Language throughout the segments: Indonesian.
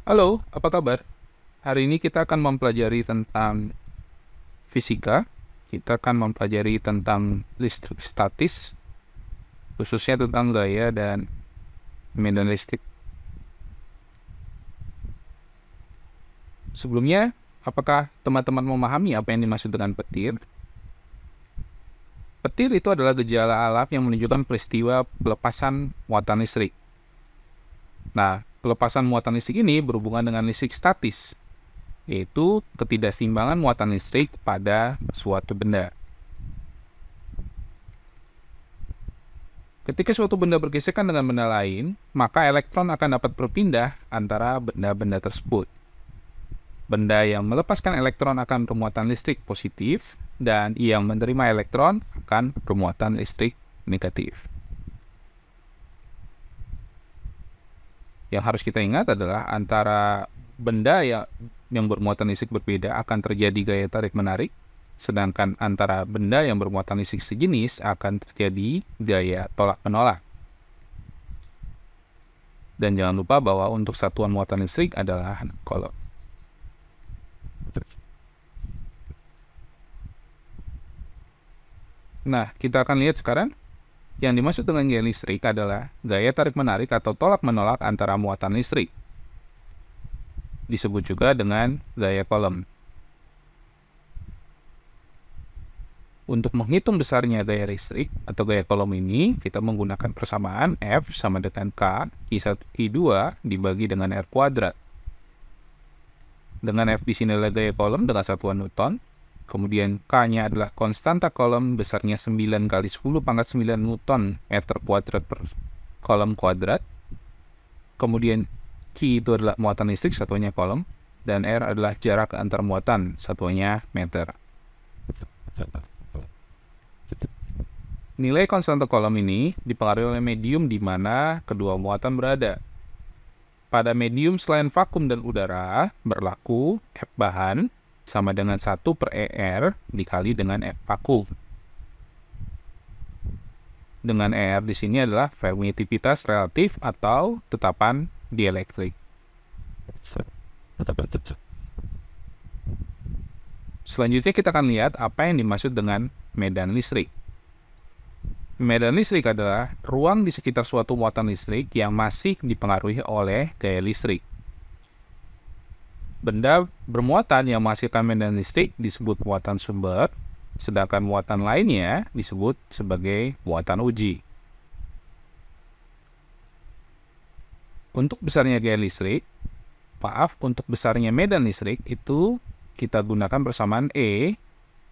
Halo, apa kabar? Hari ini kita akan mempelajari tentang fisika. Kita akan mempelajari tentang listrik statis, khususnya tentang gaya dan medan listrik. Sebelumnya, apakah teman-teman memahami apa yang dimaksud dengan petir? Petir itu adalah gejala alam yang menunjukkan peristiwa pelepasan muatan listrik. Nah, pelepasan muatan listrik ini berhubungan dengan listrik statis, yaitu ketidakseimbangan muatan listrik pada suatu benda. Ketika suatu benda bergesekan dengan benda lain, maka elektron akan dapat berpindah antara benda-benda tersebut. Benda yang melepaskan elektron akan bermuatan listrik positif, dan yang menerima elektron akan bermuatan listrik negatif. Yang harus kita ingat adalah antara benda yang bermuatan listrik berbeda akan terjadi gaya tarik-menarik, sedangkan antara benda yang bermuatan listrik sejenis akan terjadi gaya tolak-menolak. Dan jangan lupa bahwa untuk satuan muatan listrik adalah Coulomb. Nah, kita akan lihat sekarang. Yang dimaksud dengan gaya listrik adalah gaya tarik-menarik atau tolak-menolak antara muatan listrik. Disebut juga dengan gaya Coulomb. Untuk menghitung besarnya gaya listrik atau gaya Coulomb ini, kita menggunakan persamaan F sama dengan K, Q1, Q2 dibagi dengan R kuadrat. Dengan F di sini adalah gaya Coulomb dengan satuan Newton. Kemudian K-nya adalah konstanta Coulomb besarnya 9 kali 10 pangkat 9 Newton meter kuadrat per Coulomb kuadrat. Kemudian Q itu adalah muatan listrik, satuannya Coulomb. Dan R adalah jarak antar muatan, satuannya meter. Nilai konstanta Coulomb ini dipengaruhi oleh medium di mana kedua muatan berada. Pada medium selain vakum dan udara, berlaku F bahan sama dengan 1 per ER dikali dengan F vakum. Dengan ER di sini adalah permitivitas relatif atau tetapan dielektrik. Selanjutnya kita akan lihat apa yang dimaksud dengan medan listrik. Medan listrik adalah ruang di sekitar suatu muatan listrik yang masih dipengaruhi oleh gaya listrik. Benda bermuatan yang menghasilkan medan listrik disebut muatan sumber, sedangkan muatan lainnya disebut sebagai muatan uji. Untuk besarnya gaya listrik, untuk besarnya medan listrik itu kita gunakan persamaan E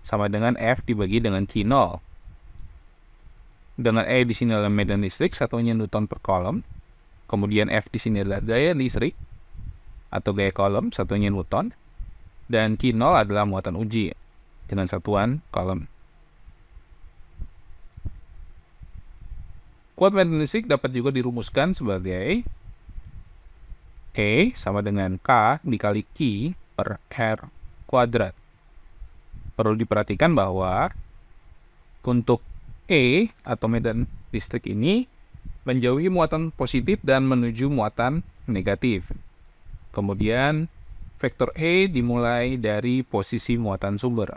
sama dengan F dibagi dengan Q0. Dengan E di sini adalah medan listrik, satunya Newton per Coulomb. Kemudian F di sini adalah gaya listrik atau gaya Coulomb, satunya Newton. Dan Q0 adalah muatan uji dengan satuan Coulomb. Kuat medan listrik dapat juga dirumuskan sebagai E sama dengan K dikali Q per R kuadrat. Perlu diperhatikan bahwa untuk E atau medan listrik ini menjauhi muatan positif dan menuju muatan negatif. Kemudian vektor E dimulai dari posisi muatan sumber.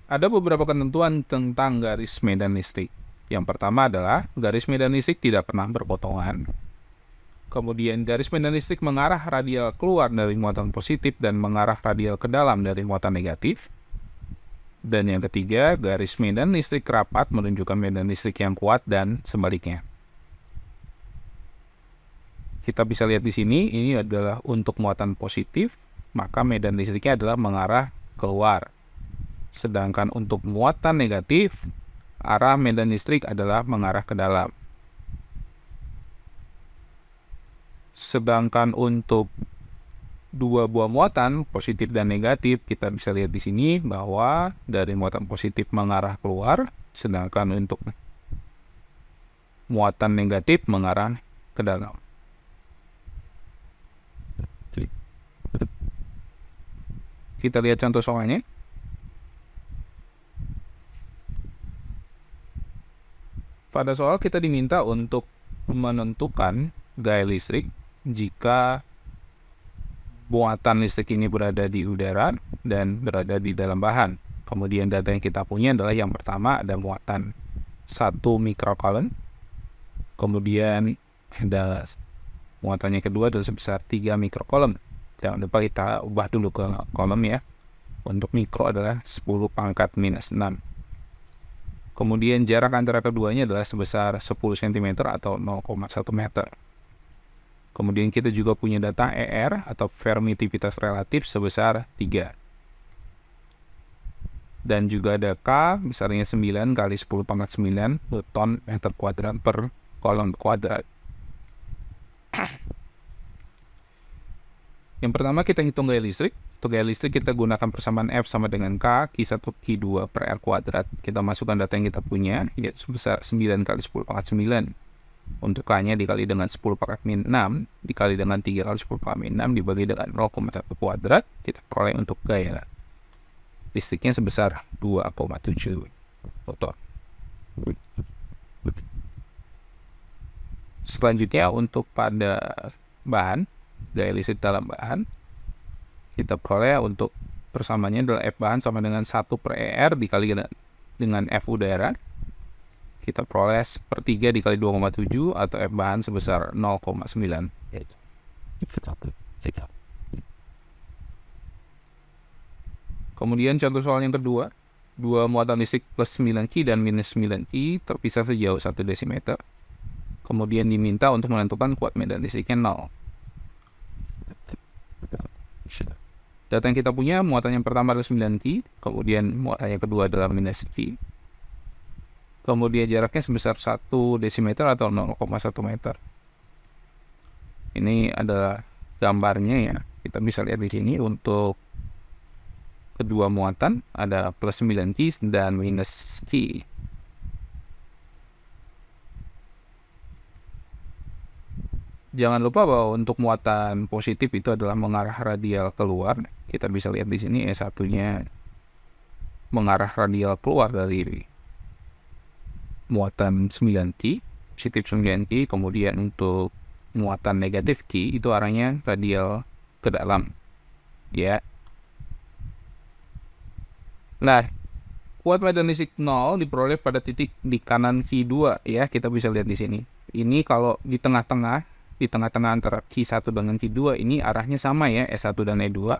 Ada beberapa ketentuan tentang garis medan listrik. Yang pertama adalah garis medan listrik tidak pernah berpotongan. Kemudian garis medan listrik mengarah radial keluar dari muatan positif dan mengarah radial ke dalam dari muatan negatif. Dan yang ketiga, garis medan listrik rapat menunjukkan medan listrik yang kuat dan sebaliknya. Kita bisa lihat di sini, ini adalah untuk muatan positif, maka medan listriknya adalah mengarah keluar. Sedangkan untuk muatan negatif, arah medan listrik adalah mengarah ke dalam. Sedangkan untuk dua buah muatan, positif dan negatif, kita bisa lihat di sini bahwa dari muatan positif mengarah keluar, sedangkan untuk muatan negatif mengarah ke dalam. Kita lihat contoh soalnya. Pada soal kita diminta untuk menentukan gaya listrik jika muatan listrik ini berada di udara dan berada di dalam bahan. Kemudian data yang kita punya adalah yang pertama ada muatan 1 mikrocoulomb, kemudian ada muatannya kedua adalah sebesar 3 mikrocoulomb. Jangan lupa kita ubah dulu ke coulomb ya. Untuk mikro adalah 10⁻⁻⁶. Kemudian jarak antara keduanya adalah sebesar 10 cm atau 0,1 meter. Kemudian kita juga punya data ER atau permitivitas relatif sebesar 3. Dan juga ada K besarnya 9 kali 10⁻⁹ Newton meter kuadrat per coulomb kuadrat. Yang pertama kita hitung gaya listrik. Untuk gaya listrik kita gunakan persamaan F sama dengan K, Q1 Q2 per R kuadrat. Kita masukkan data yang kita punya, yaitu sebesar 9 kali 10⁻⁹. Untuk K-nya dikali dengan 10⁻⁶, dikali dengan 3 kali 10⁻⁶, dibagi dengan 0,1 kuadrat, kita peroleh untuk gaya listriknya sebesar 2,7 Newton. Selanjutnya untuk pada bahan, gaya listrik dalam bahan, kita peroleh untuk persamaannya adalah F bahan sama dengan 1 per ER dikali dengan F udara. Kita peroleh 1/3 dikali 2,7 atau F bahan sebesar 0,9. Kemudian contoh soal yang kedua, dua muatan listrik plus 9Q dan minus 9Q terpisah sejauh 1 desimeter. Kemudian diminta untuk menentukan kuat medan listriknya 0. Data yang kita punya, muatan yang pertama adalah 9Q, kemudian muatan yang kedua adalah minus Q. Kemudian jaraknya sebesar 1 desimeter atau 0,1 meter. Ini adalah gambarnya ya. Kita bisa lihat di sini untuk kedua muatan ada plus 9Q dan minus Q. Jangan lupa bahwa untuk muatan positif itu adalah mengarah radial keluar. Kita bisa lihat di sini E1-nya mengarah radial keluar dari muatan 9Q, positif 9Q. Kemudian untuk muatan negatif Q itu arahnya radial ke dalam. Ya. Nah, kuat medan listrik 0 diperoleh pada titik di kanan Q2 ya. Kita bisa lihat di sini. Ini kalau di tengah-tengah antara Q1 dengan Q2 ini arahnya sama ya, E1 dan E2.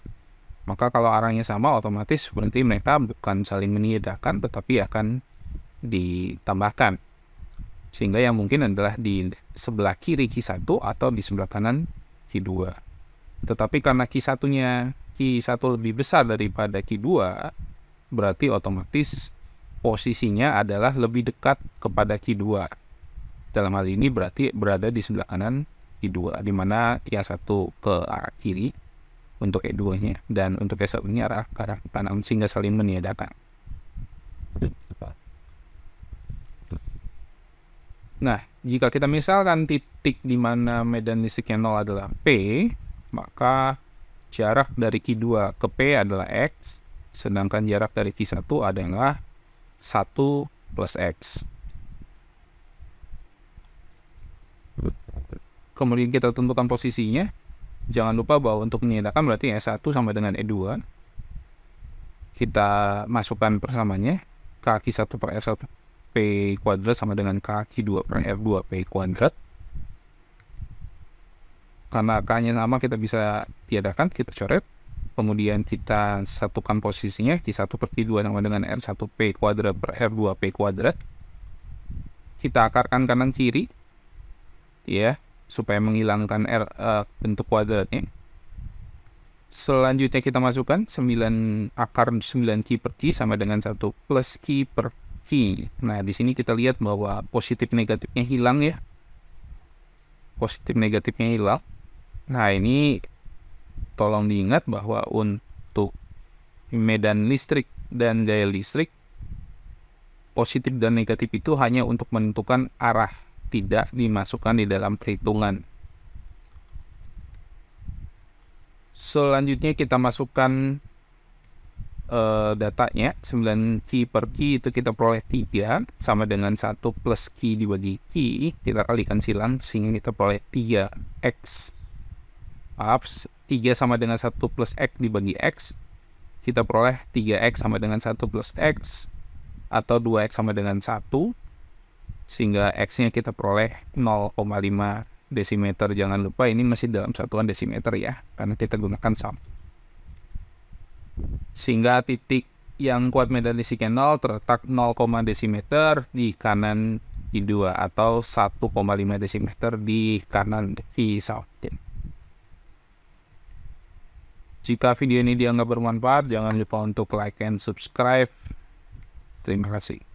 Maka kalau arahnya sama otomatis berarti mereka bukan saling meniadakan tetapi akan ditambahkan. Sehingga yang mungkin adalah di sebelah kiri Q1 atau di sebelah kanan Q2. Tetapi karena Q1 lebih besar daripada Q2, berarti otomatis posisinya adalah lebih dekat kepada Q2. Dalam hal ini berarti berada di sebelah kanan Q2, di mana yang satu ke arah kiri untuk E2-nya dan untuk E1-nya arah ke arah kanan sehingga saling meniadakan. Nah, jika kita misalkan titik di mana medan listriknya 0 adalah P, maka jarak dari Q2 ke P adalah X, sedangkan jarak dari Q1 adalah 1 plus X. Kemudian kita tentukan posisinya. Jangan lupa bahwa untuk meniadakan berarti E1 sama dengan E2. Kita masukkan persamaannya. K1 per R1 P kuadrat sama dengan K2 per R2 P kuadrat. Karena K-nya sama kita bisa tiadakan, kita coret. Kemudian kita satukan posisinya. Q1 per Q2 sama dengan R1 P kuadrat per R2 P kuadrat. Kita akarkan kanan kiri. Ya, supaya menghilangkan bentuk kuadratnya. Selanjutnya kita masukkan 9 akar 9Q per Q sama dengan 1 plus Q per Q. Nah, di sini kita lihat bahwa positif negatifnya hilang ya. Positif negatifnya hilang. Nah, ini tolong diingat bahwa untuk medan listrik dan gaya listrik, positif dan negatif itu hanya untuk menentukan arah, tidak dimasukkan di dalam perhitungan. Selanjutnya kita masukkan datanya 9 key per key itu kita peroleh 3 sama dengan 1 plus key dibagi key, kita kalikan silang sehingga kita peroleh 3x. Maaf, 3 sama dengan 1 plus x dibagi x, kita peroleh 3x sama dengan 1 plus x, atau 2x sama dengan 1, sehingga x-nya kita peroleh 0,5 desimeter. Jangan lupa ini masih dalam satuan desimeter ya, karena kita gunakan sum. Sehingga titik yang kuat medan listriknya 0 terletak 0, desimeter di kanan I2 atau 1,5 desimeter di kanan I1. Jika video ini dianggap bermanfaat, jangan lupa untuk like and subscribe. Terima kasih.